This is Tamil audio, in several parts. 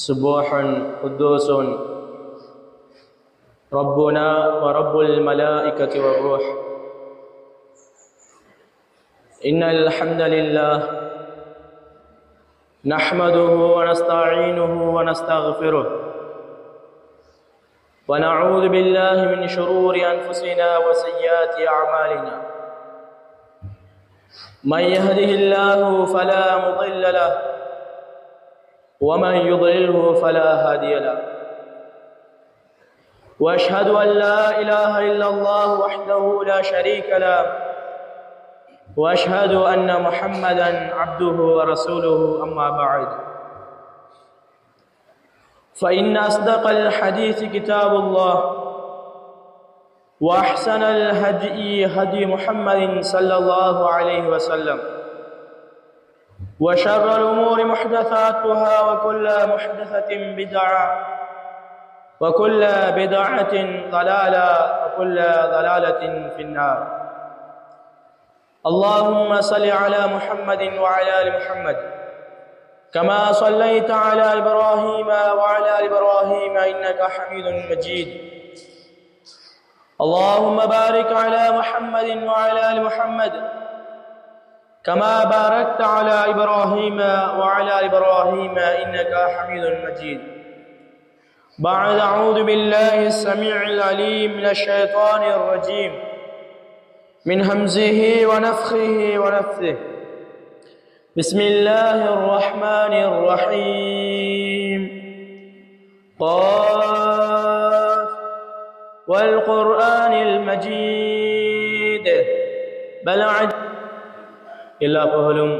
سبوح قدوس ربنا ورب الملائكة والروح. إن الحمد لله نحمده ونستعينه ونستغفره ونعوذ بالله من شرور أنفسنا وسيئات أعمالنا. من يهده الله فلا مضل له ومن يضلله فلا هادي له. واشهد ان لا اله الا الله وحده لا شريك له واشهد ان محمدا عبده ورسوله. اما بعد، فان اصدق الحديث كتاب الله واحسن الهدي هدي محمد صلى الله عليه وسلم وشر الأمور محدثاتها وكل محدثة بدعة وكل بدعة ضلالة وكل ضلالة في النار. اللهم صل على محمد وعلى آل محمد كما صليت على إبراهيم وعلى آل إبراهيم إنك حميد مجيد. اللهم بارك على محمد وعلى آل محمد كما باركت على إبراهيم وعلى إبراهيم إنك حميد مجيد. بعد أعوذ بالله السميع العليم من الشيطان الرجيم من همزه ونفخه ونفثه. بسم الله الرحمن الرحيم. قاف والقرآن المجيد. بل எல்லா புகழும்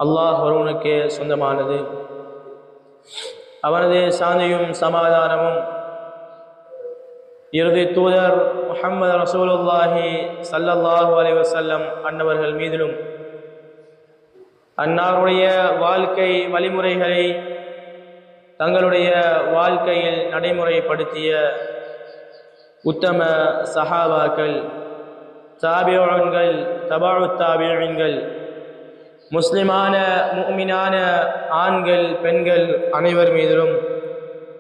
அல்லாஹ் ஒருவனுக்கே சொந்தமானது. அவனது சாந்தியும் சமாதானமும் இறுதி தூதர் முஹம்மது ரசூலுல்லாஹி ஸல்லல்லாஹு அலைஹி வஸல்லம் அன்னவர்கள் மீதிலும் அன்னாருடைய வாழ்க்கை வழிமுறைகளை தங்களுடைய வாழ்க்கையில் நடைமுறைப்படுத்திய உத்தம சஹாபாக்கள், தாபிஊன்கள், தபஉ தாபிஈன்கள், முஸ்லிமான முஃமினான ஆண்கள் பெண்கள் அனைவர் மீதிலும்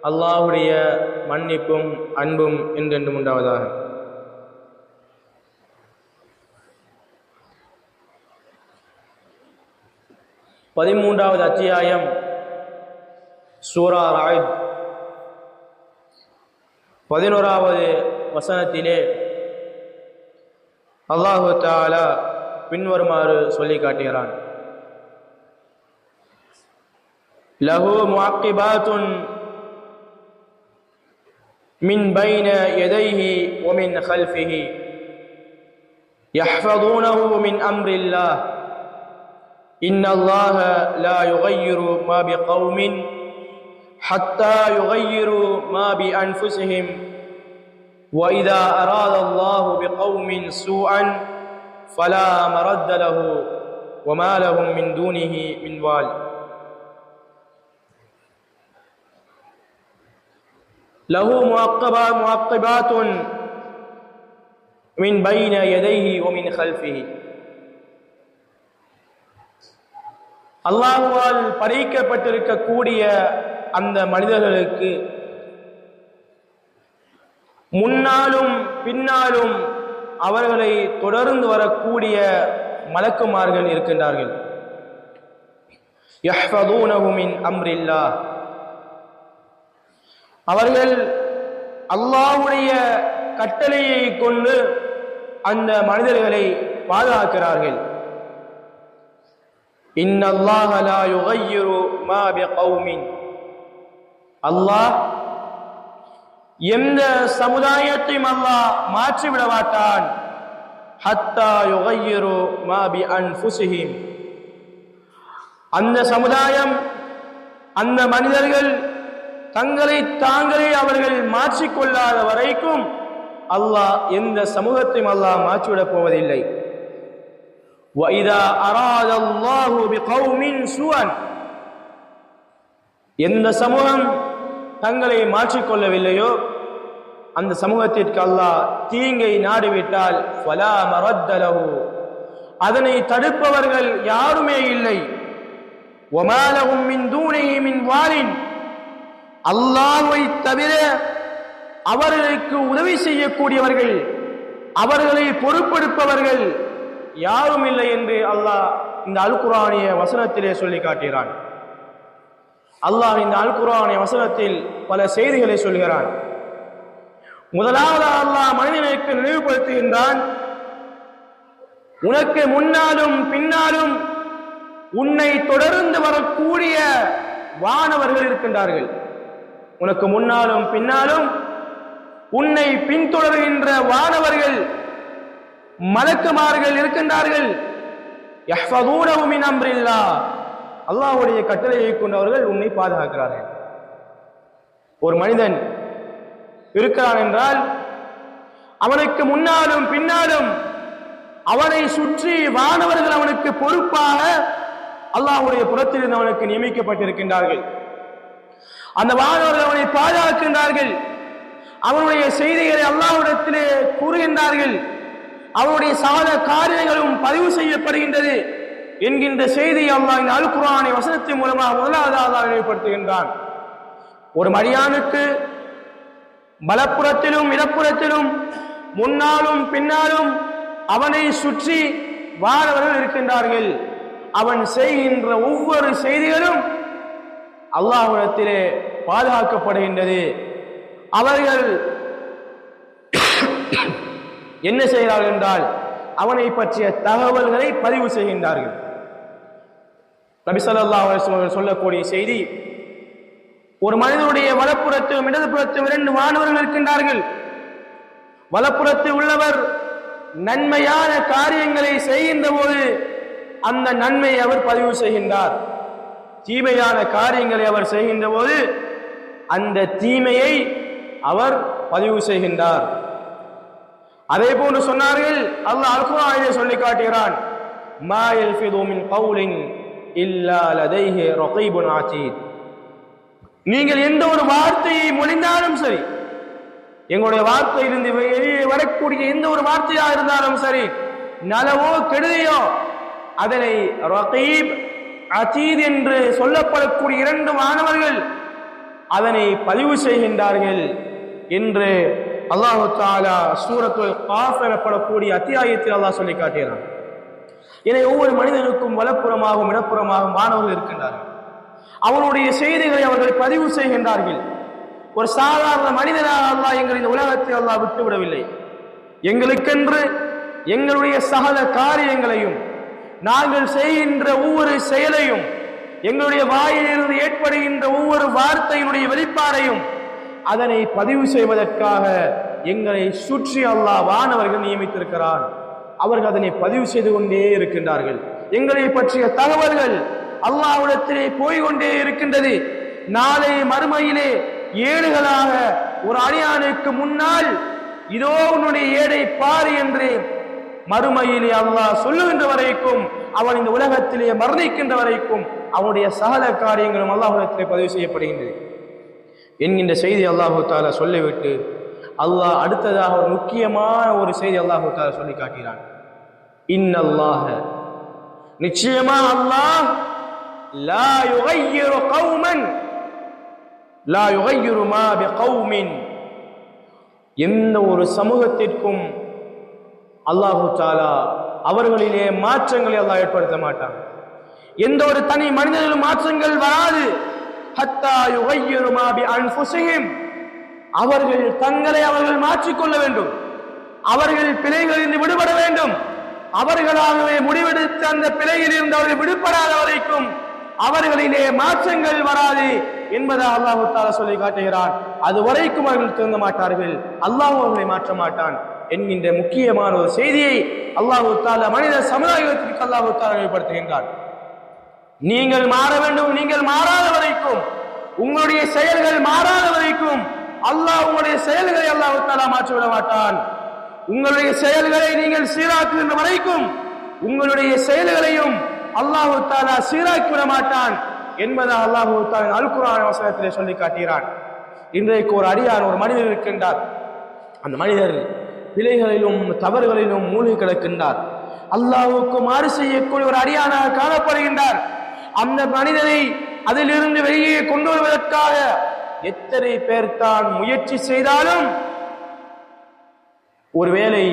அல்லாஹ்வுடைய மன்னிப்பும் அன்பும் என்றென்றும் உண்டாவதாக. பதிமூன்றாவது அத்தியாயம் சூரா ராயித் 11வது வசனத்திலே அல்லாஹு தஆலா பின்வருமாறு சொல்லி காட்டுகிறான். லஹு முஅக்கிபாத்துன் மின் பைன யதைஹி வ மின் கல்ஃபிஹி யஹ்ஃபதூனஹு மின் அம்ரில்லாஹ் இன்னல்லாஹ லா யுகய்யிரு மா பிகௌமின் ஹத்தா யுகய்யிரு மா பிஅன்ஃபுஸிஹிம் وَإِذَا أَرَادَ اللَّهُ بِقَوْمٍ سُوءًا فَلَا مَرَدَّ لَهُ وَمَا لَهُم مِّن دُونِهِ مِنْ وَالٍ. لَهُ مُعَقِّبَاتٌ مِّن بَيْنِ يَدَيْهِ وَمِنْ خَلْفِهِ. அல்லாஹ்வால் படைக்கப்பட்டிருக்கக்கூடிய அந்த மனிதர்களுக்கு முன்னாலும் பின்னாலும் அவர்களை தொடர்ந்து வரக்கூடிய மலக்குமார்கள் இருக்கின்றார்கள். யஹ்ஃபதூனஹு மின் அம்ரில்லாஹ், அவர்கள் அல்லாஹ்வுடைய கட்டளையை கொண்டு அந்த மனிதர்களை பாதுகாக்கிறார்கள். இன்னல்லாஹ லா யுகய்யிரு மா பிகௌமின், அல்லாஹ் எந்த சமுதாயத்தையும் அல்லாஹ் மாற்றிவிட மாட்டான். ஹத்தா யுகையிரு மா பி அன்ஃபுஸிஹிம், அந்த சமுதாயம், அந்த மனிதர்கள் தங்களை தாங்களே அவர்கள் மாற்றிக்கொள்ளாத வரைக்கும் அல்லாஹ் எந்த சமூகத்தையும் அல்லாஹ் மாற்றிவிடப் போவதில்லை. வஇதா அராதல்லாஹு பிகௌமின் சுஅன், எந்த சமூகம் தங்களை மாற்றிக்கொள்ளவில்லையோ அந்த சமூகத்திற்கு அல்லாஹ் தீங்கை நாடிவிட்டால் ஃபலா மரத்த லஹு, அதனை தடுப்பவர்கள் யாருமே இல்லை. வமா லஹும் மின் தூனிஹி மின் வாலின், அல்லாஹ்வை தவிர அவர்களுக்கு உதவி செய்யக்கூடியவர்கள், அவர்களை பொறுப்பெடுப்பவர்கள் யாரும் இல்லை என்று அல்லாஹ் இந்த அல் குர்ஆனிய வசனத்திலே சொல்லி காட்டுகிறான். அல்லாஹ் இந்த அல் குர்ஆனிய வசனத்தில் பல செய்திகளை சொல்கிறான். முதலாவது அல்லாஹ் மனிதனுக்கு நினைவுபடுத்துகின்றான், உனக்கு முன்னாலும் பின்னாலும் உன்னை தொடர்ந்து வரக்கூடிய வானவர்கள் இருக்கின்றார்கள். உனக்கு முன்னாலும் பின்னாலும் உன்னை பின்தொடர்கின்ற வானவர்கள், மலக்குமார்கள் இருக்கின்றார்கள். யஹ்ஃபதூனஹு மின் அம்ரில்லாஹ், அல்லாஹ்வுடைய கட்டளையை கொண்டவர்கள் உன்னை பாதுகாக்கிறார்கள். ஒரு மனிதன் இருக்கிறான் என்றால் அவனுக்கு முன்னாலும் பின்னாலும் அவனை சுற்றி வானவர்கள் அவனுக்கு பொறுப்பாக அல்லாஹ்வுடைய புறத்திலிருந்து அவனுக்கு நியமிக்கப்பட்டிருக்கின்றார்கள். அந்த வானவர்கள் அவனை பாதுகாக்கின்றார்கள். அவனுடைய செய்திகளை அல்லாஹ்விடத்திலே கூறுகின்றார்கள். அவனுடைய சாத காரியங்களும் பதிவு செய்யப்படுகின்றது என்கின்ற செய்தி அல்லாஹ் இந்த அல் குர்ஆனிய வசனத்தின் மூலமாக முதலாவது அல்லாஹ் நினைவுபடுத்துகின்றான். ஒரு மரியானுக்கு பலப்புறத்திலும் இடப்புறத்திலும் முன்னாலும் பின்னாலும் அவனை சுற்றி வானவர்கள் இருக்கின்றார்கள். அவன் செய்கின்ற ஒவ்வொரு செய்திகளும் அல்லாஹ்விடத்திலே பாதுகாக்கப்படுகின்றது. அவர்கள் என்ன செய்கிறார்கள் என்றால் அவனை பற்றிய தகவல்களை பதிவு செய்கின்றார்கள். நபி ஸல்லல்லாஹு அலைஹி வஸல்லம் சொல்லக்கூடிய செய்தி, ஒரு மனிதனுடைய வலப்புறத்திலும் இடதுபுறத்திலும் 2 வானவர்கள் இருக்கின்றார்கள். வலப்புறத்தில் உள்ளவர் நன்மையான காரியங்களை செய்கின்ற போது அந்த நன்மையை அவர் பதிவு செய்கின்றார். தீமையான காரியங்களை அவர் செய்கின்ற போது அந்த தீமையை அவர் பதிவு செய்கின்றார். அதே போன்று சொன்னார்கள், அல்லாஹ் அல் குர்ஆனிலே சொல்லி காட்டுகிறான், மா யல்ஃபிது மின் கௌலின் இல்லா லதைஹி ரகீபுன் அதீத், நீங்கள் எந்த ஒரு வார்த்தையை மொழிந்தாலும் சரி, எங்களுடைய வார்த்தையிலிருந்து வெளியே வரக்கூடிய எந்த ஒரு வார்த்தையா இருந்தாலும் சரி, நலவோ கெடுதியோ, அதனை ரகீப் அதீத் என்று சொல்லப்படக்கூடிய 2 வானவர்கள் அதனை பதிவு செய்கின்றார்கள் என்று அல்லாஹு தஆலா சூரத்துல் காஃப் எனப்படக்கூடிய அத்தியாயத்தில் அல்லாஹ் சொல்லி காட்டுகிறான். எனவே ஒவ்வொரு மனிதனுக்கும் வலப்புறமாகவும் இடப்புறமாகவும் வானவர்கள் இருக்கின்றார்கள். அவனுடைய செய்திகளை அவர்கள் பதிவு செய்கின்றார்கள். ஒரு சாதாரண மனிதனாக அல்லாஹ் எங்கள் இந்த உலகத்தை அல்லாஹ் விட்டுவிடவில்லை. எங்களுக்கென்று எங்களுடைய சகல காரியங்களையும், நாங்கள் செய்கின்ற ஒவ்வொரு செயலையும், எங்களுடைய வாயிலிருந்து ஏற்படுகின்ற ஒவ்வொரு வார்த்தையினுடைய வெளிப்பாடையும் அதனை பதிவு செய்வதற்காக எங்களை சுற்றி அல்லாஹ் வானவர்கள் நியமித்திருக்கிறான். அவர்கள் அதனை பதிவு செய்து கொண்டே இருக்கின்றார்கள். எங்களை பற்றிய தகவல்கள் அல்லாஹ்விடத்திலே போய்கொண்டே இருக்கின்றது. நாளை மறுமையிலே ஏடுகளாக ஒரு அடியானுக்கு முன்னால் இதோ உன்னுடைய ஏடை பார் என்று மறுமையிலே அல்லாஹ் சொல்லுகின்ற வரைக்கும், அவன் இந்த உலகத்திலே மரணிக்கின்ற வரைக்கும் அவனுடைய சகல காரியங்களும் அல்லாஹ்விடத்திலே பதிவு செய்யப்படுகின்றது என்கின்ற செய்தி அல்லாஹு தஆலா சொல்லிவிட்டு அல்லாஹ் அடுத்ததாக ஒரு முக்கியமான ஒரு செய்தி அல்லாஹு தஆலா சொல்லி காட்டுகிறான். இன்னல்லாஹ, நிச்சயமா அல்லாஹ் லா யுகையிரு கௌமன் லா யுகையிரு மா பிகௌமின், எந்த ஒரு சமூகத்திற்கும் அல்லாஹு தஆலா அவர்களிலே மாற்றங்களை அல்லாஹ் ஏற்படுத்த மாட்டான். எந்த ஒரு தனி மனிதனிலும் மாற்றங்கள் வராது. ஹத்தா யுகையிரு மா பி அன்ஃபுஸிஹிம், அவர்கள் தங்களை அவர்கள் மாற்றிக்கொள்ள வேண்டும். அவர்கள் பிழைகளிலிருந்து விடுபட வேண்டும். அவர்களாகவே முடிவெடுத்து அந்த பிழையிலிருந்து அவர்கள் விடுபடாத வரைக்கும் அவர்களிலே மாற்றங்கள் வராது என்பதை அல்லாஹ் தஆலா சொல்லி காட்டுகிறான். அது வரைக்கும் அவர்கள் திருந்த மாட்டார்கள், அல்லாஹ் அவர்களை மாற்ற மாட்டான் என்கின்ற முக்கியமான ஒரு செய்தியை அல்லாஹ் தஆலா மனித சமுதாயத்திற்கு அல்லாஹ் தஆலா வெளிப்படுத்துகின்றான். நீங்கள் மாற வேண்டும், நீங்கள் மாறாத வரைக்கும், உங்களுடைய செயல்கள் மாறாத வரைக்கும் அல்லாஹ் உங்களுடைய செயல்களை அல்லாஹ் தஆலா மாற்றிவிட மாட்டான். உங்களுடைய செயல்களை நீங்கள் சீராக்குகின்ற வரைக்கும் உங்களுடைய செயல்களையும் அல்லாஹ் தஆலா சீராக்கி விட மாட்டான் என்பதை அல்லாஹ் தஆலா அல் குர்ஆன் வசனத்திலே சொல்லி காட்டுகிறான். இன்றைக்கு ஒரு அடியான், ஒரு மனிதர் இருக்கின்றார். அந்த மனிதர் பிழைகளிலும் தவறுகளிலும் மூழ்கி கிடக்கின்றார். அல்லாஹ்வுக்கு மாறு செய்யக்கூடிய ஒரு அடியானாக காணப்படுகின்றார். அந்த மனிதனை அதிலிருந்து வெளியே கொண்டு வருவதற்காக எத்தனை பேர் தான் முயற்சி செய்தாலும் ஒருவேளை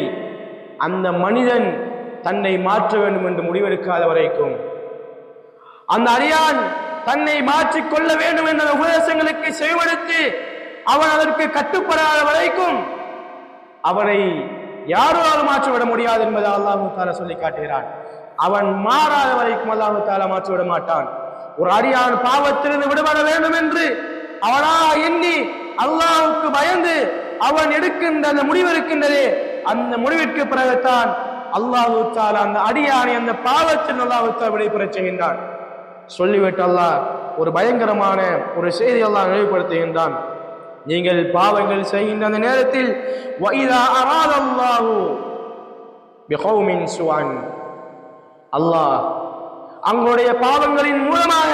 அந்த மனிதன் தன்னை மாற்ற வேண்டும் என்று முடிவெடுக்காத வரைக்கும், அந்த அடியான் தன்னை மாற்றிக்கொள்ள வேண்டும் என்ற உபதேசங்களுக்கு செவிமடுத்து அவன் அதற்கு கட்டுப்படாத வரைக்கும் அவனை யாராலும் மாற்றிவிட முடியாது என்பதை அல்லாஹ் தஆலா சொல்லி காட்டுகிறான். அவன் மாறாத வரைக்கும் அல்லாஹ் தஆலா மாற்றிவிட மாட்டான். ஒரு அடியான் பாவத்திலிருந்து விடுபட வேண்டும் என்று அவனா எண்ணி அல்லாஹ்வுக்கு பயந்து அவன் எடுக்கின்ற அந்த முடிவு இருக்கின்றதே, அந்த முடிவிற்கு பிறகுதான் அல்லாஹ் தஆலா அந்த அடியானை அந்த பாவத்தில் அல்லாஹ் தஆலா விடைபெறச் செய்கின்றான். சொல்லிவிட்டு அல்லாஹ் ஒரு பயங்கரமான ஒரு செய்தி அல்லாஹ் நினைவுபடுத்துகின்றான். நீங்கள் பாவங்கள் செய்கின்ற அந்த நேரத்தில் வஇதா அராதல்லாஹு பிகௌமின் சுஅன், அல்லாஹ் அவங்களுடைய பாவங்களின் மூலமாக,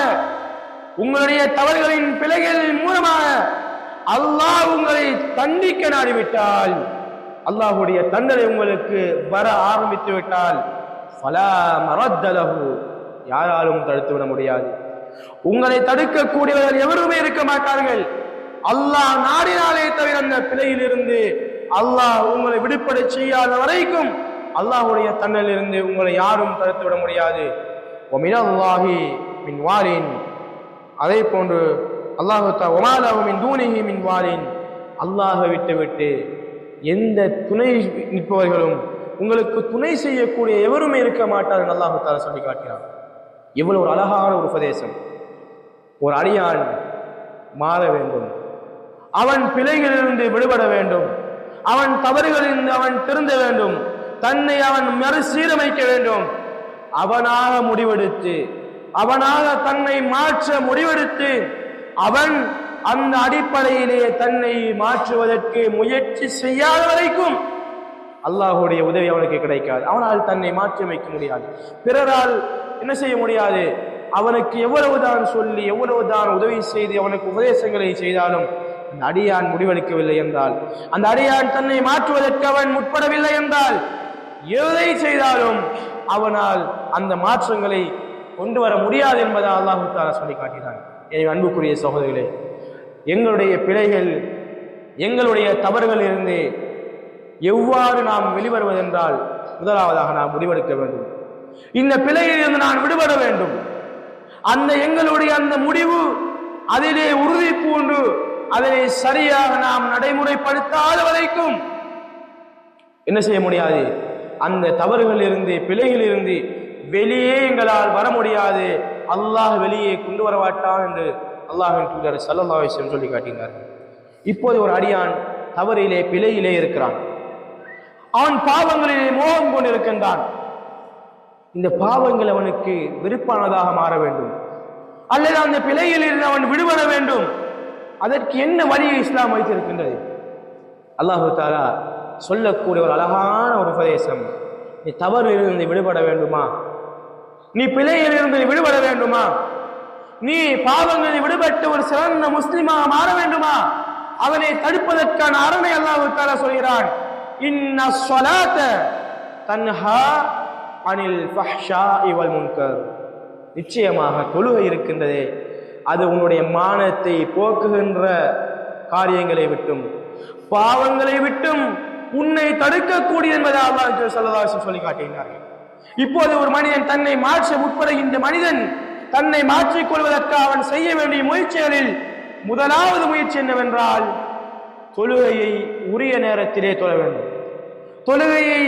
உங்களுடைய தவறுகளின் பிழைகளின் மூலமாக அல்லாஹ் உங்களை தண்டிக்க நாடிவிட்டால், அல்லாஹ்வுடைய தண்டனை உங்களுக்கு வர ஆரம்பித்து விட்டால் ஃபலா மரத்த லஹு, யாராலும் தடுத்துவிட முடியாது. உங்களை தடுக்கக்கூடியவர்கள் எவருமே இருக்க மாட்டார்கள். அல்லாஹ் நாடினாலே தவிர அந்த பிழையிலிருந்து அல்லாஹ் உங்களை விடுபட செய்யாத வரைக்கும் அல்லாஹ்வுடைய தண்டனையிலிருந்து உங்களை யாரும் தடுத்துவிட முடியாது. வமினல்லாஹி மின் வாலின், அதே போன்று அல்லாஹ் தஆலா மின் தூனிஹி மின் வாலின், அல்லாஹை விட்டு எந்த துணை நிற்பவர்களும் உங்களுக்கு துணை செய்யக்கூடிய எவருமே இருக்க மாட்டார்கள் அல்லாஹ் தஆலா சொல்லி காட்டுகிறான். இவ்வளவு ஒரு அழகான ஒரு உபதேசம். ஒரு அடியான் மாற வேண்டும், அவன் பிழைகளிலிருந்து விடுபட வேண்டும், அவன் தவறுகளிலிருந்து அவன் திருந்த வேண்டும், தன்னை அவன் மறுசீரமைக்க வேண்டும். அவனாக முடிவெடுத்து, அவனாக தன்னை மாற்ற முடிவெடுத்து அவன் அந்த அடிப்படையிலே தன்னை மாற்றுவதற்கு முயற்சி செய்யாத வரைக்கும் அல்லாஹ்வுடைய உதவி அவனுக்கு கிடைக்காது. அவனால் தன்னை மாற்றி அமைக்க முடியாது, பிறரால் என்ன செய்ய முடியாது. அவனுக்கு எவ்வளவுதான் சொல்லி எவ்வளவுதான் உதவி செய்து அவனுக்கு உபதேசங்களை செய்தாலும் அந்த அடியான் முடிவெடுக்கவில்லை என்றால், அந்த அடியான் தன்னை மாற்றுவதற்கு அவன் முற்படவில்லை என்றால், எதை செய்தாலும் அவனால் அந்த மாற்றங்களை கொண்டு வர முடியாது என்பதை அல்லாஹ் தஆலா சொல்லி காட்டினான். எனவே அன்புக்குரிய சகோதரர்களே, எங்களுடைய பிழைகள், எங்களுடைய தவறுகளில் இருந்து எவ்வாறு நாம் வெளிவருவதென்றால், முதலாவதாக நாம் முடிவெடுக்க வேண்டும். இந்த பிழையில் இருந்து நான் விடுபட வேண்டும். அந்த எங்களுடைய அந்த முடிவு அதிலே உறுதி பூண்டு அதனை சரியாக நாம் நடைமுறைப்படுத்தாத வரைக்கும் என்ன செய்ய முடியாது. அந்த தவறுகளில் இருந்து பிழைகளில் இருந்து வெளியே எங்களால் வர முடியாது. அல்லாஹ் வெளியே கொண்டு வரமாட்டான் என்று அல்லாஹ்வின் தூதர் ஸல்லல்லாஹு அலைஹி வஸல்லம் சொல்லி காட்டினார்கள். இப்போது ஒரு அடியான் தவறிலே பிழையிலே இருக்கிறான், அவன் பாவங்களிலே மோகம் கொண்டிருக்கின்றான். இந்த பாவங்கள் அவனுக்கு வெறுப்பானதாக மாற வேண்டும், அல்லது அந்த பிழையில் இருந்து அவன் விடுபட வேண்டும். அதற்கு என்ன வழியை இஸ்லாம் வைத்திருக்கின்றது? அல்லாஹு தஆலா சொல்லக்கூடிய ஒரு அழகான ஒரு உபதேசம். நீ தவறிலிருந்து விடுபட வேண்டுமா? நீ பிழையிலிருந்து விடுபட வேண்டுமா? நீ பாவங்களில் விடுபட்டு ஒரு சிறந்த முஸ்லிமாக மாற வேண்டுமா? அதனை தடுப்பதற்கான அரணை அல்லாஹ் தஆலா சொல்கிறான். இன்ன ஸலாத்த தன்ஹா அனில் ஃபஹ்ஷாஇ வல் முன்கர், நிச்சயமாக தொழுகை இருக்கின்றதே அது உன்னுடைய மானத்தை போக்குகின்ற காரியங்களை விட்டும் பாவங்களை விட்டும் உன்னை தடுக்கக்கூடிய என்பதை அல்லாஹ் ஸல்லல்லாஹு அலைஹி வஸல்லம் சொல்லி காட்டினார்கள். இப்போது ஒரு மனிதன் தன்னை மாற்ற முற்படுகின்ற மனிதன் தன்னை மாற்றிக் கொள்வதற்கு அவன் செய்ய வேண்டிய முயற்சிகளில் முதலாவது முயற்சி என்னவென்றால், தொழுகையை உரிய நேரத்திலே தொழ வேண்டும், தொழுகையை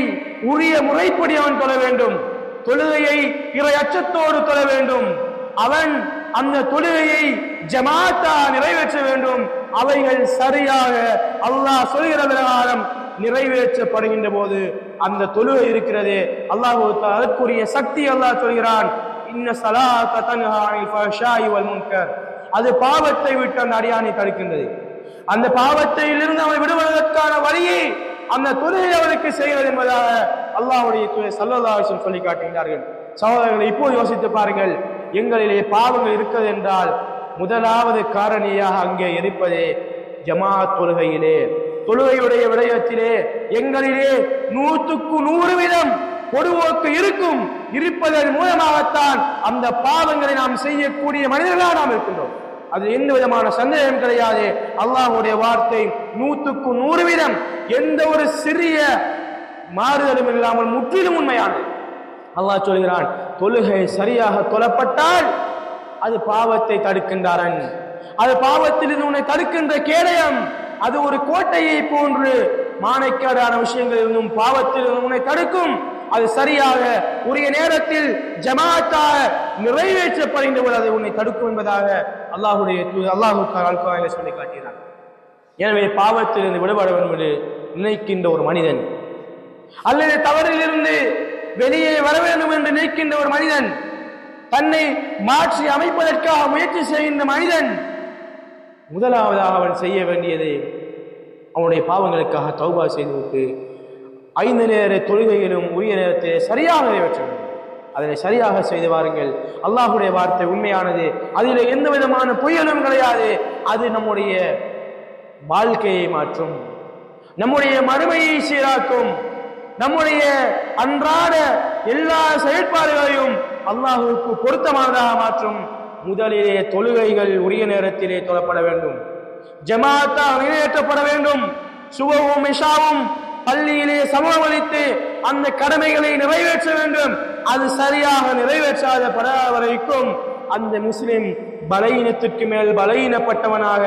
உரிய முறைப்படி அவன் தொழ வேண்டும், தொழுகையை இறை அச்சத்தோடு தொழ வேண்டும். அவன் அந்த தொழுகையை ஜமாத்தா நிறைவேற்ற வேண்டும். அவைகள் சரியாக அல்லாஹ் சொல்கிற பிரகாரம் நிறைவேற்றப்படுகின்ற போது அந்த தொழுகை இருக்கிறது, அல்லாஹ் அதற்குரிய சக்தி அல்லாஹ் சொல்கிறான், இன்ன ஸலாத்த தன்ஹா அனில் ஃபஹ்ஷாஇ வல் முன்கர். அது பாவத்தை விட்டு அந்த அடியானை தடுக்கின்றது. அந்த பாவத்திலிருந்து அவன் விடுவதற்கான வழியை அந்த தொழுகை அவனுக்கு செய்கிறது என்பதாக அல்லாஹ்வுடைய தூதர் ஸல்லல்லாஹு அலைஹி வஸல்லம் சொல்லி காட்டுகிறார்கள். சகோதரர்களை, இப்போது யோசித்து பாருங்கள், எங்களிலே பாவங்கள் இருக்கிறது என்றால் முதலாவது காரணியாக அங்கே இருப்பதே ஜமாத் தொழுகையிலே, தொழுகையுடைய விடயத்திலே எங்களிலே 100% பொதுவோக்கு இருப்பதன் மூலமாகத்தான் அந்த பாவங்களை நாம் செய்யக்கூடிய மனிதர்களாக நாம் இருக்கின்றோம். அது எந்த விதமான சந்தேகம் கிடையாது. அல்லாஹ்வுடைய வார்த்தை 100% எந்த ஒரு சிறிய மாறுதலும் இல்லாமல் முற்றிலும் உண்மையானது. அல்லாஹ் சொல்கிறான், தொழுகை சரியாக தொழப்பட்டால் அது பாவத்தை தடுக்கின்றான். அது பாவத்தில் உன்னை தடுக்கின்ற கேடயம். அது ஒரு கோட்டையை போன்று மானைக்காடான விஷயங்கள் இருந்தும் பாவத்தில் உன்னை தடுக்கும். அது சரியாக உரிய நேரத்தில் ஜமாத்தாக நிறைவேற்றப்படுகின்ற போது அதை உன்னை தடுக்கும் என்பதாக அல்லாஹ் சொல்லி காட்டினார். எனவே பாவத்திலிருந்து விடுபட வேண்டும் என்று நினைக்கின்ற ஒரு மனிதன், அல்லது தவறிலிருந்து வெளியே வர வேண்டும் என்று நினைக்கின்ற ஒரு மனிதன், தன்னை மாற்றி அமைப்பதற்காக முயற்சி செய்கின்ற மனிதன், முதலாவதாக அவன் செய்ய வேண்டியது அவனுடைய பாவங்களுக்காக தௌபா செய்துவிட்டு 5 நேர தொழுகையிலும் உரிய நேரத்தை சரியாக நிறைவேற்ற வேண்டும். அதனை சரியாக செய்து வாருங்கள். அல்லாஹ்வுடைய வார்த்தை உண்மையானது, அதில் எந்த விதமான பொய்யலும் கிடையாது. அது நம்முடைய வாழ்க்கையை மாற்றும், நம்முடைய மறுமையை சீராக்கும், நம்முடைய அன்றாட எல்லா செயற்பாடுகளையும் அல்லாஹ்வுக்கு பொருத்தமானதாக மாற்றும். முதலிலே தொழுகைகள் உரிய நேரத்திலே தொழப்பட வேண்டும், ஜமாத்தா நிறைவேற்றப்பட வேண்டும். சுபஹும் இஷாவும் பள்ளியிலே சமூகமளித்து அந்த கடமைகளை நிறைவேற்ற வேண்டும். அது சரியாக நிறைவேற்றாத வரைக்கும் அந்த முஸ்லிம் பலகீனத்திற்கு மேல் பலகீனப்பட்டவனாக,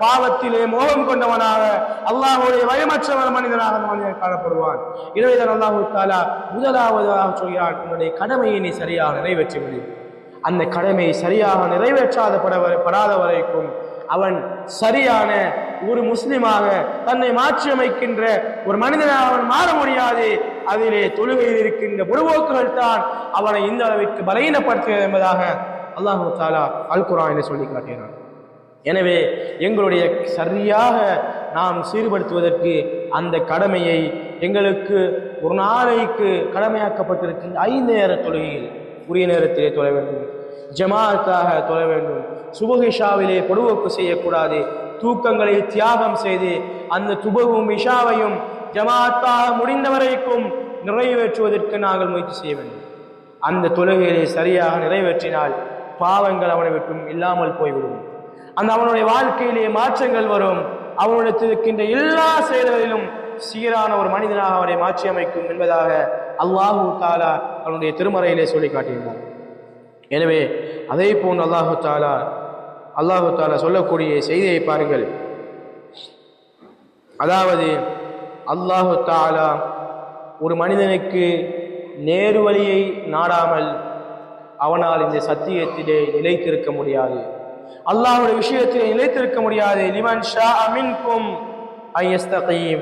பாவத்திலே மோகம் கொண்டவனாக, அல்லாஹ்வுடைய பயமற்றவன் மனிதனாக மனிதன் காணப்படுவான். எனவேதான் அல்லாஹ் தஆலா முதலாவதாக சொல்கிறான், உன்னுடைய கடமையை நீ சரியாக நிறைவேற்றுவது. அந்த கடமை சரியாக நிறைவேற்றாத வரைக்கும் அவன் சரியான ஒரு முஸ்லிமாக தன்னை மாற்றி அமைக்கின்ற ஒரு மனிதனாக அவன் மாற முடியாது. அதிலே தொழுகையில் இருக்கின்ற பொதுவோக்குகள் தான் அவனை இந்த அளவிற்கு பலகீனப்படுத்துகிறது என்பதாக அல்லாஹ் தஆலா அல் குர்ஆனிலே சொல்லி காட்டினான். எனவே எங்களுடைய சரியாக நாம் சீர்படுத்துவதற்கு அந்த கடமையை எங்களுக்கு ஒரு நாளைக்கு கடமையாக்கப்பட்டிருக்கின்ற 5 நேர தொழுகையில் உரிய நேரத்திலே தொழ வேண்டும், ஜமாத்தாக தொழ வேண்டும். சுபஹ் இஷாவிலே பொடுவோக்கு செய்யக்கூடாது. தூக்கங்களை தியாகம் செய்து அந்த சுபஹும் இஷாவையும் ஜமாத்தாக முடிந்த வரைக்கும் நிறைவேற்றுவதற்கு நாங்கள் முயற்சி செய்ய வேண்டும். அந்த தொழுகையை சரியாக நிறைவேற்றினால் பாவங்கள் அவனை விட்டும் இல்லாமல் போய்விடும். அந்த அவனுடைய வாழ்க்கையிலே மாற்றங்கள் வரும். அவனுடைய இருக்கின்ற எல்லா செயல்களிலும் சீரான ஒரு மனிதனாக அவனை மாற்றி அமைக்கும் என்பதாக அல்லாஹு தஆலா அவனுடைய திருமறையிலே சொல்லி காட்டியிருந்தார். எனவே அதே போன்று அல்லாஹு தஆலா சொல்லக்கூடிய செய்தியை பாருங்கள். அதாவது அல்லாஹு தஆலா ஒரு மனிதனுக்கு நேரு வழியை நாடாமல் அவனால் இந்த சத்தியத்திலே நிலைத்திருக்க முடியாது, அல்லாஹ்வுடைய விஷயத்திலே நிலைத்திருக்க முடியாது. லிமன் ஷாஅ மின்கும் அன் யஸ்தகீம்.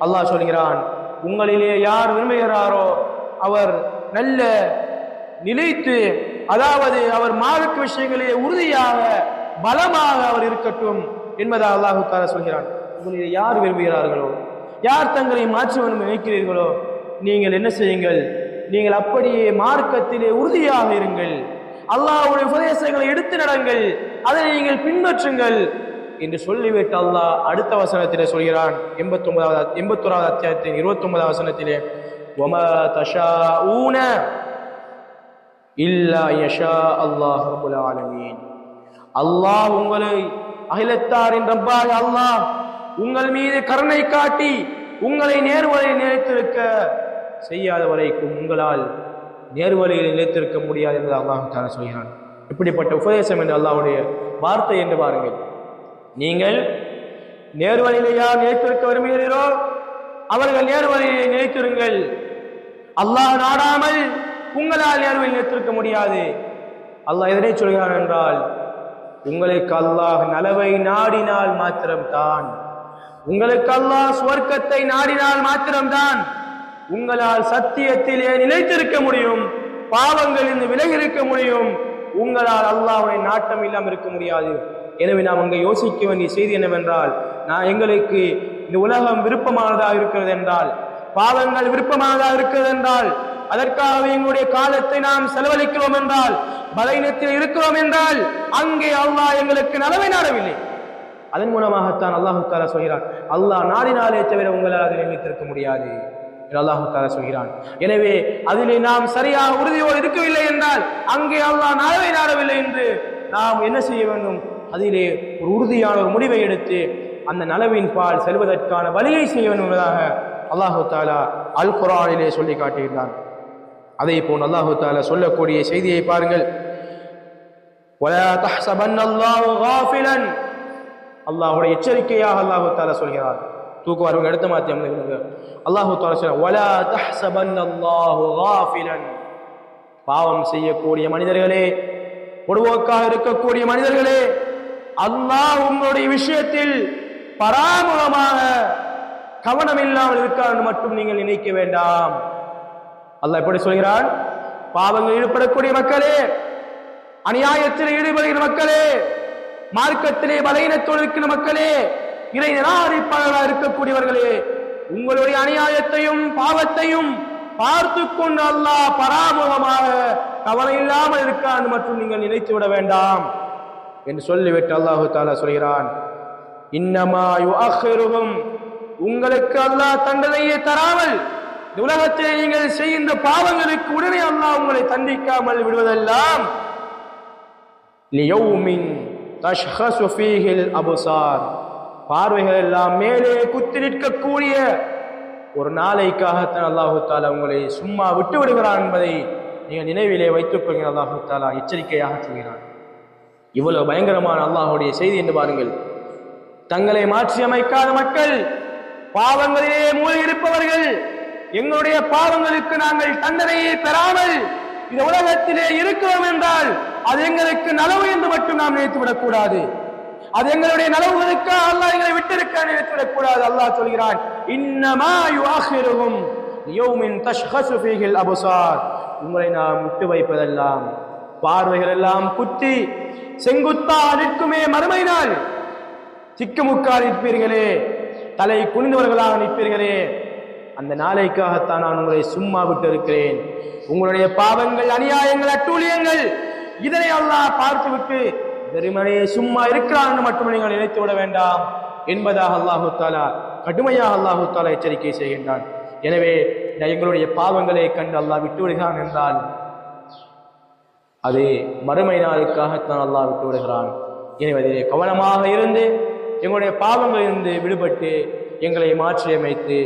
அல்லாஹ் சொல்கிறான், உங்களிலே யார் விரும்புகிறாரோ அவர் நல்ல நிலைத்து, அதாவது அவர் மார்க்க விஷயங்களிலே உறுதியாக பலமாக அவர் இருக்கட்டும் என்பதாக அல்லாஹ் தஆலா சொல்கிறான். உங்களிலே யார் விரும்புகிறார்களோ, யார் தங்களை மாற்ற வேண்டும் நினைக்கிறீர்களோ, நீங்கள் என்ன செய்யுங்கள், நீங்கள் அப்படியே மார்க்கத்திலே உறுதியாக இருங்கள், அல்லாஹ்வுடைய உபதேசங்களை எடுத்து நடங்கள், அதை நீங்கள் பின்பற்றுங்கள் என்று சொல்லிவிட்டு அல்லாஹ் அடுத்த வசனத்திலே சொல்கிறான். 81வது அத்தியாயத்தின் 29வது வசனத்திலே, வமா தஷாஊன இல்லா யஷா அல்லாஹ் ரப்புல் ஆலமீன். அல்லாஹ் உங்களை அகிலத்தாரின் ரப்பாக அல்லாஹ் உங்கள் மீது கருணை காட்டி உங்களை நேர்வழியில் நிலைத்திருக்க செய்யாத வரைக்கும் உங்களால் நேர்வழியில் நிலைத்திருக்க முடியாது என்று அல்லாஹ் தஆலா சொல்கிறான். இப்படிப்பட்ட உபதேசம் என்று அல்லாஹ்வுடைய வார்த்தை என்று பாருங்கள். நீங்கள் நேர்வழியிலே யார் நிலைத்திருக்க விரும்புகிறீரோ அவர்கள் நேர்வழியிலே நிலைத்திருங்கள். அல்லாஹ் நாடாமல் உங்களால் நேர்வழியில் நிலைத்திருக்க முடியாது. அல்லாஹ் எதனை சொல்கிறான் என்றால், உங்களுக்கு அல்லாஹ் நலவை நாடினால் மாத்திரம்தான், உங்களுக்கு அல்லாஹ் சுவர்க்கத்தை நாடினால் மாத்திரம்தான் உங்களால் சத்தியத்திலே நிலைத்திருக்க முடியும், பாவங்களிலிருந்து விலகி இருக்க முடியும். உங்களால் அல்லாஹ்வுடைய நாட்டம் இல்லாமல் இருக்க முடியாது. எனவே நாம் அங்கே யோசிக்க வேண்டிய செய்தி என்னவென்றால், எங்களுக்கு இந்த உலகம் விருப்பமானதாக இருக்கிறது என்றால், பாவங்கள் விருப்பமானதாக இருக்கிறது என்றால், அதற்காக எங்களுடைய காலத்தை நாம் செலவழிக்கிறோம் என்றால், பலவீனத்தில் இருக்கிறோம் என்றால், அங்கே அல்லாஹ் எங்களுக்கு நலவை நாடவில்லை. அதன் மூலமாகத்தான் அல்லாஹு தஆலா சொல்கிறான், அல்லாஹ் நாடினாலே தவிர உங்களால் அதில் நிலைத்திருக்க முடியாது என்று அல்லாஹு தஆலா சொல்கிறான். எனவே அதிலே நாம் சரியாக உறுதியோடு இருக்கவில்லை என்றால், அங்கே அல்லாஹ் நலவை நாடவில்லை என்று நாம் என்ன செய்ய வேண்டும்? அதிலே ஒரு உறுதியான ஒரு முடிவை எடுத்து அந்த நலவின் பால் செல்வதற்கான வழியை செய்ய வேண்டும் என்பதாக அல்லாஹு தஆலா அல் குர்ஆனிலே சொல்லி காட்டுகிறான். அதே போல் அல்லாஹு தஆலா சொல்லக்கூடிய செய்தியை பாருங்கள். வலா தஹ்ஸபன்னல்லாஹு காஃபிலன், அல்லாஹ்வுடைய எச்சரிக்கையாக அல்லாஹு தஆலா சொல்கிறார். தூக்குவார்கள் அடுத்த மாத்தி அமலுங்க. அல்லாஹு தஆலா சொல்றார், வலா தஹ்ஸபன்னல்லாஹு காஃபிலன், பாவம் செய்யக்கூடிய மனிதர்களே, பொடுவோக்காக இருக்கக்கூடிய மனிதர்களே, அல்லாஹ் உங்களுடைய விஷயத்தில் பராமுகமாக கவனம் இல்லாமல் இருக்கார் மட்டும் நீங்கள் நினைக்க வேண்டாம். அல்லாஹ் எப்படி சொல்கிறான்? பாவங்களில் ஈடுபடக்கூடிய மக்களே, அநியாயத்தில் ஈடுபடுகிற மக்களே, மார்க்கத்திலே பலவீனத்தோடு இருக்கிற மக்களே, இறை நிராகரிப்பாளர்களாக இருக்கக்கூடியவர்களே, உங்களுடைய அநியாயத்தையும் பாவத்தையும் பார்த்து கொண்டு அல்லாஹ் பராமுகமாக கவனம் இல்லாமல் இருக்கான் மற்றும் நீங்கள் நினைத்து விட வேண்டாம் என்று சொல்லிவிட்டு அல்லாஹு தஆலா சொல்கிறான், இன்னமா யுஅখিরுஹும், உங்களுக்கு அல்லாஹ் தண்டனையை தராமல் இந்த உலகத்திலே நீங்கள் செய்கின்ற பாவங்களுக்கு உடனே அல்லாஹ் உங்களை தண்டிக்காமல் விடுவதெல்லாம் லியௌமின் தஷ்ஹஸு ஃபீஹில் அப்சார், பார்வைகள் எல்லாம் மேலே குத்தி நிற்கக்கூடிய ஒரு நாளைக்காகத்தான் அல்லாஹு தஆலா உங்களை சும்மா விட்டு விடுகிறான் என்பதை நீங்கள் நினைவிலே வைத்துக் கொள்கிற அல்லாஹு தஆலா எச்சரிக்கையாக சொல்கிறான். இவ்வளவு பயங்கரமான அல்லாஹ்வுடைய செய்தி என்று பாருங்கள். தங்களை மாற்றி அமைக்காத மக்கள், பாவங்களிலே மூழ்கி இருப்பவர்கள், எங்களுடைய பாவங்களுக்கு நாங்கள் தண்டனையை பெறாமல் இந்த உலகத்திலே இருக்கிறோம் என்றால் அது எங்களுக்கு நலவு என்று மட்டும் நாம் நினைத்துவிடக் கூடாது. அது எங்களுடைய நலவுகளுக்கு அல்லாஹ் எங்களை விட்டிருக்க நினைத்துவிடக் கூடாது. அல்லாஹ் சொல்கிறான், இன்னமா யுஅখিরுஹும் லியௌமின் தஷ்ஹஸு ஃபீஹில் அப்சார், உங்களை நாம் விட்டு வைப்பதெல்லாம் பார்வைகள் எல்லாம் குத்தி செங்குத்தா நிற்குமே மறுமை நாள், சிக்கமுக்கா நிற்பீர்களே, தலை குனிந்தவர்களாக நிற்பீர்களே, அந்த நாளைக்காகத்தான் நான் உங்களை சும்மா விட்டு இருக்கிறேன். உங்களுடைய பாவங்கள், அநியாயங்கள், அட்டூழியங்கள் இதனை அல்லாஹ் பார்த்துவிட்டு வெறுமனே சும்மா இருக்கிறான் என்று மட்டும் நீங்கள் நினைத்து விட வேண்டாம் என்பதாக அல்லாஹு தஆலா கடுமையாக அல்லாஹு தஆலா எச்சரிக்கை செய்கின்றான். எனவே எங்களுடைய பாவங்களை கண்டு அல்லாஹ் விட்டு விடுகிறான் என்றால் அது மறுமை நாளுக்காகத்தான் அல்லாஹ் விட்டு விடுகிறான். எனவே கவனமாக இருந்து எங்களுடைய பாவங்களிலிருந்து விடுபட்டு எங்களை மாற்றி அமைத்து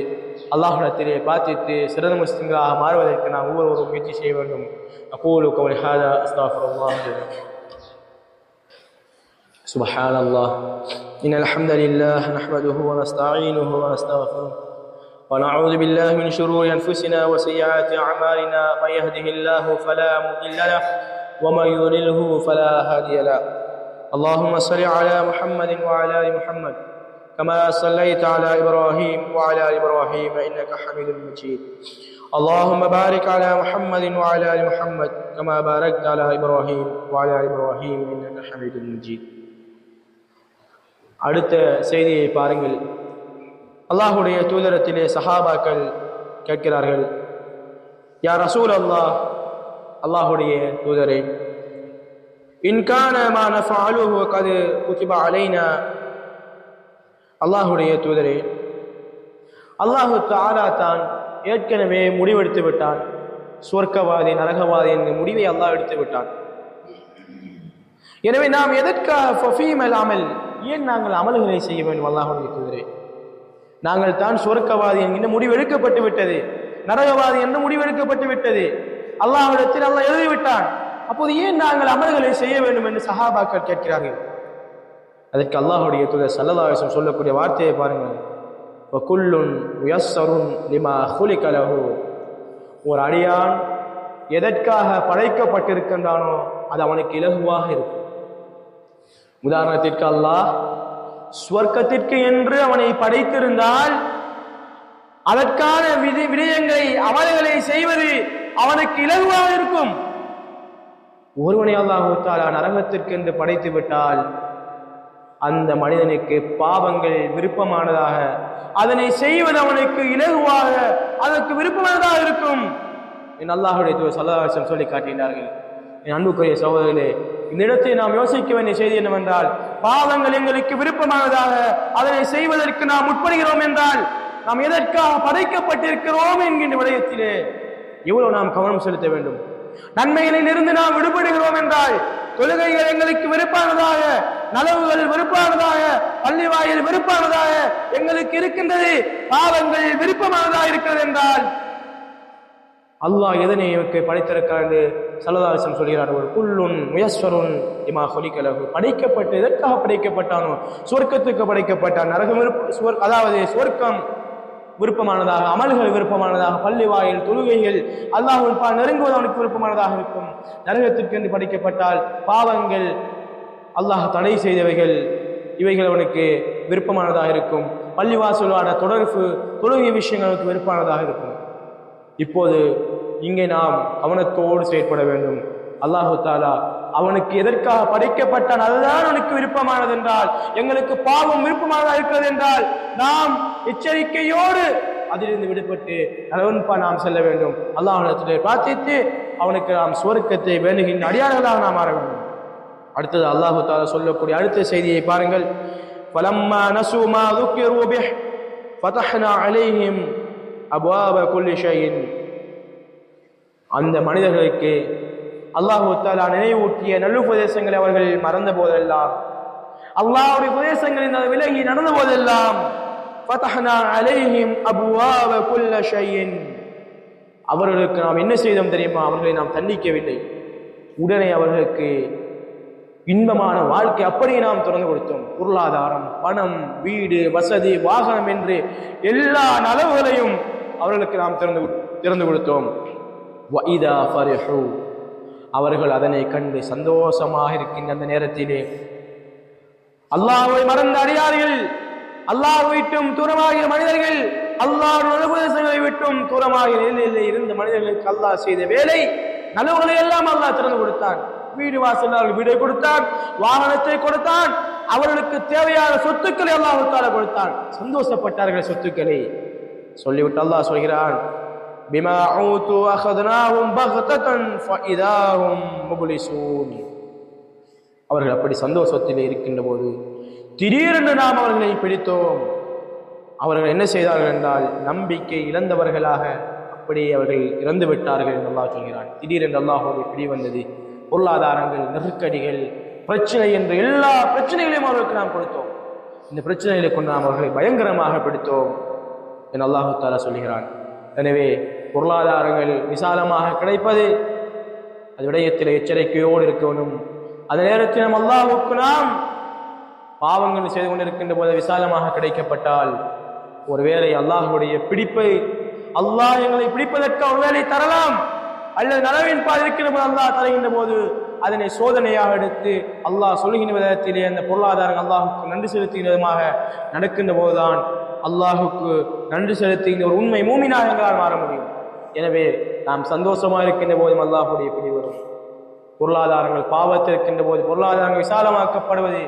அல்லாஹ்விடத்திலே பிரார்த்தித்து சிறந்த முஸ்லிம்களாக மாறுவதற்கு நாம் ஒவ்வொருவரும் முயற்சி செய்ய வேண்டும். அகூலு கௌலி ஹாதா அஸ்தக்ஃபிருல்லாஹ். சுப்ஹானல்லாஹ். இன்னல் ஹம்தலில்லாஹ் நஹ்மதுஹு வ நஸ்தஈனுஹு வ நஸ்தக்ஃபிருஹு வ நஊது பில்லாஹி மின் ஷுரூரி அன்ஃபுஸினா வ ஸய்யிஆத்தி அஅமாலினா மன் யஹ்திஹில்லாஹு ஃபலா முضில்ல லஹு வ மன் யுضللஹு ஃபலா ஹாதிய லஹு. اللهم صل على محمد وعلى ال محمد كما صليت على إبراهيم وعلى آل إبراهيم إنك حميد مجيد. اللهم بارك على محمد وعلى آل محمد كما باركت على إبراهيم وعلى آل إبراهيم إنك حميد مجيد. அடுத்த செய்தியை பாருங்கள். அல்லாஹ்வுடைய தூதரத்திலே சஹாபாக்கள் கேட்கிறார்கள், யா ரசூல் அல்லாஹ், அல்லாஹ்வுடைய தூதரே, இன் கான மா நஃபஅலுஹு கத் குதிப அலைனா, அல்லாஹ்வுடைய தூதரே, அல்லாஹு தஆலா தான் ஏற்கனவே முடிவெடுத்து விட்டான், சுவர்க்கவாதி நரகவாதி என்ற முடிவை அல்லாஹ் எடுத்து விட்டான். எனவே நாம் எதற்காக ஃபஃபீமல் அமல், ஏன் நாங்கள் அமல்களை செய்ய வேண்டும்? அல்லாஹ்வுடைய தூதரே, நாங்கள் தான் சுவர்க்கவாதி என்கின்ற முடிவு எடுக்கப்பட்டு விட்டது, நரகவாதி என்ற முடிவு எடுக்கப்பட்டு விட்டது, அல்லாஹ்விடத்தில் அல்லாஹ் எழுதிவிட்டான். அப்போது ஏன் நாங்கள் அமல்களை செய்ய வேண்டும் என்று சஹாபாக்கள் கேட்கிறார்கள். அதற்கு அல்லாஹ்வுடைய தூதர் ஸல்லல்லாஹு அலைஹி வஸல்லம் சொல்லக்கூடிய வார்த்தையை பாருங்கள். வகுல்லுன் முயஸ்ஸருன் லிமா குலிக லஹு, ஒரு அடியான் எதற்காக படைக்கப்பட்டிருக்கின்றானோ அது அவனுக்கு இலகுவாக இருக்கும். உதாரணத்திற்கு அல்லாஹ் சுவர்க்கத்திற்கு என்று அவனை படைத்திருந்தால் அதற்கான விடயங்களை அமல்களை செய்வது அவனுக்கு இலகுவாக இருக்கும். ஒருவனை அல்லாஹ் தஆலா நரகத்திற்கு என்று படைத்து விட்டால் அந்த மனிதனுக்கு பாவங்கள் விருப்பமானதாக, அதனை செய்வது அவனுக்கு இலகுவாக, அதற்கு விருப்பமானதாக இருக்கும். என் அல்லாஹ்வுடைய தூதர் ஸல்லல்லாஹு அலைஹி வஸல்லம் சொல்லி காட்டினார்கள். என் அன்புக்குரிய சகோதரர்களே, இந்த இடத்தை நாம் யோசிக்க வேண்டிய செய்தி என்னவென்றால், பாவங்கள் எங்களுக்கு விருப்பமானதாக அதனை செய்வதற்கு நாம் முற்படுகிறோம் என்றால் நாம் எதற்காக படைக்கப்பட்டிருக்கிறோம் என்கின்ற விடயத்திலே எவ்வளவு நாம் கவனம் செலுத்த வேண்டும். நன்மைகளில் இருந்து நாம் விடுபடுகிறோம் என்றால், தொழுகைகள் எங்களுக்கு வெறுப்பானதாக, நலவுகள் வெறுப்பானதாக, பள்ளிவாயில் வெறுப்பானதாக எங்களுக்கு இருக்கின்றது, பாவங்கள் விருப்பமானதாக இருக்கிறது என்றால் அல்லாஹ் எதனை படைத்திருக்கிறார் என்று ஸல்லல்லாஹு அலைஹி வஸல்லம் சொல்கிறார். ஒரு குல்லுன் முயஸ்ஸருன் லிமா குலிக லஹு, படைக்கப்பட்டு எதற்காக படைக்கப்பட்டானோ சுவர்க்கத்துக்கு படைக்கப்பட்டான். நரகம் அதாவது சுவர்க்கம் விருப்பமானதாக, அமல்கள் விருப்பமானதாக, பள்ளி வாயில் தொழுகைகள் அல்லாஹ்வின் பால் நெருங்குவது அவனுக்கு விருப்பமானதாக இருக்கும். நரகத்திற்கு என்று படைக்கப்பட்டால் பாவங்கள், அல்லாஹ் தடை செய்தவைகள், இவைகள் அவனுக்கு விருப்பமானதாக இருக்கும். பள்ளிவாசலோட தொடர்பு தொழுகை விஷயங்களுக்கு விருப்பமானதாக இருக்கும். இப்போது இங்கே நாம் கவனத்தோடு செயற்பட வேண்டும். அல்லாஹு தஆலா அவனுக்கு எதற்காக படைக்கப்பட்டான் அதுதான் அவனுக்கு விருப்பமானது என்றால், எங்களுக்கு பாவம் விருப்பமானதாக இருக்கிறது என்றால் நாம் எச்சரிக்கையோடு அதிலிருந்து விடுபட்டு நலவன்பா நாம் செல்ல வேண்டும். அல்லாஹ்விடத்திலே பிரார்த்தித்து அவனுக்கு நாம் சுவர்க்கத்தை வேண்டுகின்ற அடியார்களாக நாம் மாற வேண்டும். அடுத்தது அல்லாஹு தஆலா சொல்லக்கூடிய அடுத்த செய்தியை பாருங்கள். ஃபலம்மா நஸூ மா ذُكِّرُوا بِهِ فَتَحْنَا عَلَيْهِمْ أَبْوَابَ كُلِّ شَيْءٍ. அந்த மனிதர்களுக்கு அல்லாஹு தஆலா நினைவூட்டிய நல்லுபதேசங்களை அவர்கள் மறந்த போதெல்லாம், அல்லாஹ்வுடைய உபதேசங்களின் விலகி நடந்த போதெல்லாம் ஃபதஹ்னா அலைஹிம் அப்வாப குல்ல ஷைஇன், அவர்களுக்கு நாம் என்ன செய்தோம் தெரியுமா? அவர்களை நாம் தண்டிக்கவில்லை, உடனே அவர்களுக்கு இன்பமான வாழ்க்கை அப்படியே நாம் திறந்து கொடுத்தோம். பொருளாதாரம், பணம், வீடு, வசதி, வாகனம் என்று எல்லா நலவுகளையும் அவர்களுக்கு நாம் திறந்து கொடுத்தோம். வஇதா ஃபரிஹு, அவர்கள் அதனை கண்டு சந்தோஷமாக இருக்கின்ற அந்த நேரத்திலே அல்லாஹ்வை மறந்த அடியார்கள், அல்லாஹ் விட்டும் தூரமாகிய மனிதர்கள், அல்லாஹ்வுடைய உபதேசங்களை விட்டும் தூரமாகிய நிலையிலே இருந்த மனிதர்களுக்கு அல்லாஹ் செய்த வேலை நலவுகளை எல்லாம் அல்லாஹ் திறந்து கொடுத்தான். வீடு வாசல் வீடை கொடுத்தான், வாகனத்தை கொடுத்தான், அவர்களுக்கு தேவையான சொத்துக்களை அல்லாஹ் தஆலா கொடுத்தான். சந்தோஷப்பட்டார்கள் சொத்துக்களை. சொல்லிவிட்டு அல்லாஹ் சொல்கிறான், பிமா ஊது அഖذனாஹும் பக்ததன் ஃபஇதாஹும் முப்லிசூன். அவர்கள் அப்படி சந்தோஷத்தில் இருக்கின்ற போது திடீரென்று நாம் அவர்களை பிடித்தோம். அவர்கள் என்ன செய்தார்கள் என்றால் நம்பிக்கை இழந்தவர்களாக அப்படியே அவர்கள் இறந்து விட்டார்கள் என்று அல்லாஹ் சொல்கிறான். திடீரென்று அல்லாஹ்வுடைய பிடி வந்தது. பொருளாதாரங்கள், நெருக்கடிகள், பிரச்சனை என்று எல்லா பிரச்சனைகளையும் அவர்களுக்கு நாம் கொடுத்தோம். இந்த பிரச்சனைகளை கொண்டு நாம் அவர்களை பயங்கரமாக பிடித்தோம் என்று அல்லாஹ் தஆலா சொல்கிறான். எனவே பொருளாதாரங்கள் விசாலமாக கிடைப்பது அது விடயத்தில் எச்சரிக்கையோடு இருக்க வேண்டும். அந்த நேரத்தில் நாம் அல்லாஹ்வுக்கு நாம் பாவங்கள் செய்து கொண்டிருக்கின்ற போது விசாலமாக கிடைக்கப்பட்டால் ஒருவேளை அல்லாஹ்வுடைய பிடிப்பை, அல்லாஹ் எங்களை பிடிப்பதற்கு ஒருவேளை தரலாம், அல்லது நலவின் பால் இருக்கிற போது அல்லாஹ் தருகின்ற போது அதனை சோதனையாக எடுத்து அல்லாஹ் சொல்கின்ற விதத்திலே அந்த பொருளாதாரம் அல்லாஹுக்கு நன்றி செலுத்துகிற விதமாக நடக்கின்ற போதுதான் அல்லாஹுக்கு நன்றி செலுத்துகின்ற ஒரு உண்மை மூமினாக எங்களால் மாற முடியும். எனவே நாம் சந்தோஷமாக இருக்கின்ற போதும் அல்லாஹுடைய பிடி வரும். பொருளாதாரங்கள் பாவத்தில் இருக்கின்ற போது பொருளாதாரங்கள் விசாலமாக்கப்படுவது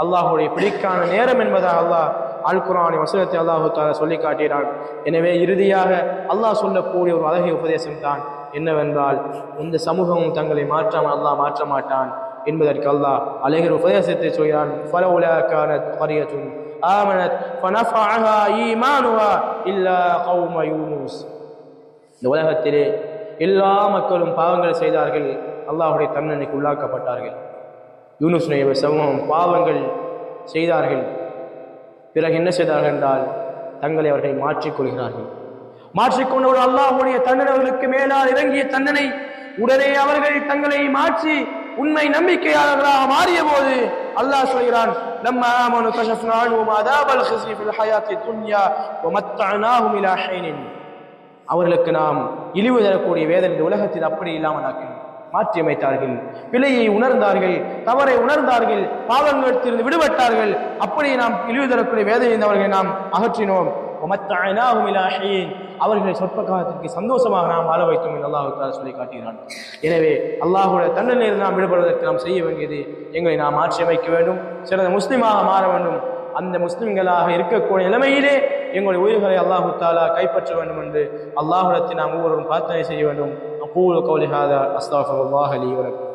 அல்லாஹுடைய பிடிக்கான நேரம் என்பதாக அல்லாஹ் அல் குர்ஆன் வசனத்தை அல்லாஹு தஆலா சொல்லி காட்டுகிறான். எனவே இறுதியாக அல்லாஹ் சொல்லக்கூடிய ஒரு அழகிய உபதேசம் தான் என்னவென்றால், இந்த சமூகமும் தங்களை மாற்றாமல் அல்லாஹ் மாற்ற மாட்டான் என்பதற்கு அல்லாஹ் அழகிய உபதேசத்தை சொல்கிறான். ஃபலவுலா கானத் கரியத்துன் ஆமனத் ஃபனஃபஅஹா ஈமானுஹா இல்லா கௌம யூனுஸ். இந்த உலகத்திலே எல்லா மக்களும் பாவங்கள் செய்தார்கள், அல்லாஹ்வுடைய தண்டனைக்கு உள்ளாக்கப்பட்டார்கள். யூனுஸ் நபியுடைய சமூகம் பாவங்கள் செய்தார்கள். பிறகு என்ன செய்தார்கள் என்றால் தங்களை அவர்கள் மாற்றிக்கொள்கிறார்கள். மாற்றிக்கொண்டவுடன் அல்லாஹ்வுடைய தண்டனைகளுக்கு மேலால் இறங்கிய தண்டனை உடனே அவர்கள் தங்களை மாற்றி உண்மை நம்பிக்கையாளர்களாக மாறிய போது அல்லாஹ் சொல்கிறான், லம்மா ஆமனு கஷஃப்னா அன்ஹும் அதாபல் ஹிஸி ஃபில் ஹயாத்தி துன்யா வமத்தஅனாஹும் இலா ஹீனின். அவர்களுக்கு நாம் இழிவு தரக்கூடிய வேதனை இந்த உலகத்தில் அப்படி இல்லாமல் ஆக்கினோம். மாற்றியமைத்தார்கள். பிழையை உணர்ந்தார்கள், தவறை உணர்ந்தார்கள், பாவங்களிலிருந்து விடுபட்டார்கள். அப்படி நாம் இழிவு தரக்கூடிய வேதனை அவர்களை நாம் அகற்றினோம். அவர்களை சொற்ப காலத்திற்கு சந்தோஷமாக நாம் வாழ வைத்தோம் என்று அல்லாஹ் தஆலா சொல்லி காட்டுகிறான். எனவே அல்லாஹ்வுடைய தண்டனையில் நாம் விடுபடுவதற்கு நாம் செய்ய வேண்டியது எங்களை நாம் மாற்றியமைக்க வேண்டும், சிறந்த முஸ்லிமாக மாற வேண்டும். அந்த முஸ்லிம்களாக இருக்கக்கூடிய நிலைமையிலே எங்களுடைய உயிர்களை அல்லாஹ் தஆலா கைப்பற்ற வேண்டும் என்று அல்லாஹ்விடத்தில் நாம் ஒவ்வொருவரும் பிரார்த்தனை செய்ய வேண்டும். அகூலு கௌலி ஹாதா அஸ்தக்ஃபிருல்லாஹ் லீ வ லக்கும்.